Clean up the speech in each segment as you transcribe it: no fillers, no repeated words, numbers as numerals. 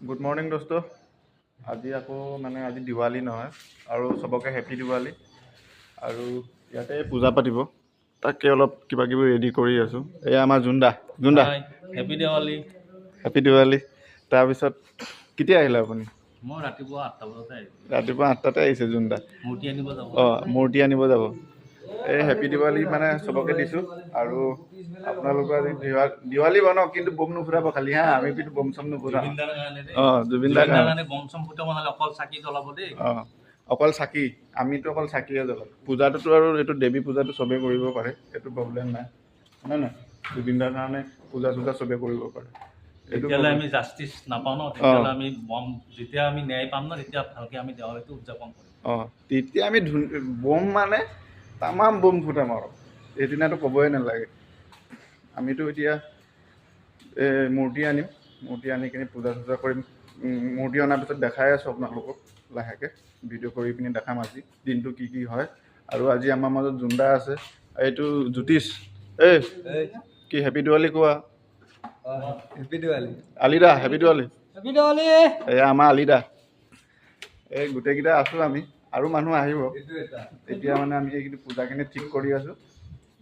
Good morning দোস্ত। আজি আকৌ আজি দিৱালী নহয় আৰু চবকে হেপী দিৱালী। আৰু ইয়াতে পূজা পাতিব, তাকে অলপ কিবা কিবি ৰেডি কৰি আছোঁ। এয়া আমাৰ জুন্দা হেপী দিৱালী। হেপী দিৱালী। তাৰপিছত কেতিয়া আহিলে আপুনি? মই ৰাতিপুৱা 8টা বজাতে আহিছোঁ। ৰাতিপুৱা 8টাতে আহিছে জুন্দা। মূৰ্তি আনিব যাব। মূৰ্তি আনিব যাব। এই হেপী দিৱালী চবকে দিছোঁ। আৰু আপোনালোকৰ আজি দিৱালী বনাওক, কিন্তু বম নুফুটাব খালি হা। আমি কিন্তু বম চম নুফুটাওঁ। জুবিনদাৰ কাৰণে বম চম ফুটাব নালাগে, অকল চাকি জ্বলাব দেই। অকল চাকি, আমিতো অকল চাকিয়ে জ্বলাম। পূজাটোতো আৰু এইটো দেৱী পূজাটো চবেই কৰিব পাৰে, এইটো প্ৰব্লেম নাই, হয় নাই? জুবিনদাৰ কাৰণে পূজা চূজা চবেই কৰিব পাৰে। তেতিয়াহ'লে আমি জাষ্টিচ নাপাওঁ ন, তেতিয়াহ'লে আমি বম যেতিয়া আমি ন্যায় পাম ন, তেতিয়া ভালকৈ আমি দেৱালীটো উদযাপন কৰিম। তেতিয়া আমি বম তামাম বম ফুটাম আৰু সেইদিনাটো ক'বই নালাগে। আমিতো এতিয়া মূৰ্তি আনিম, মূৰ্তি আনি কিনি পূজা চূজা কৰিম। মূৰ্তি অনাৰ পিছত দেখাই আছোঁ আপোনালোকক লাহেকৈ, ভিডিঅ' কৰি পিনি দেখাম আজি দিনটো কি কি হয়। আৰু আজি আমাৰ মাজত জুন্দা আছে, এইটো জ্যোতিষ। কি হেপী দিৱালী কোৱা? হেপী দিৱালী। আলিদা হেপী দিৱালী। হেপী দিৱালী। এয়া আমাৰ আলিদা। এই গোটেইকেইটা আছোঁ আমি, আৰু মানুহ আহিব। এতিয়া আমি এইখিনি পূজাখিনি ঠিক কৰি আছোঁ।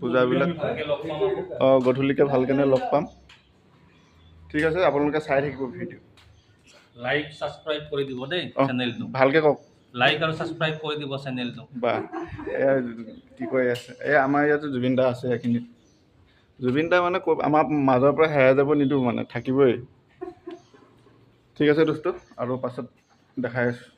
পূজাবিলাক গধূলিকৈ ভালকেনে লগ পাম। ঠিক আছে, আপোনালোকে চাই থাকিব ভিডিঅ'। লাইক ছাবস্ক্ৰাইব কৰি দিব দেই চেনেলটো। ভালকৈ কওক। লাইক আৰু ছাবস্ক্ৰাইব কৰি দিব চেনেলটো। বা এয়া কি কৈ আছে, এই আমাৰ ইয়াতো জুবিন দা আছে এইখিনিত। জুবিন দা আমাৰ মাজৰ পৰা হেৰাই যাব নিদিওঁ, থাকিবই। ঠিক আছে দোস্ত, আৰু পাছত দেখাই আছোঁ।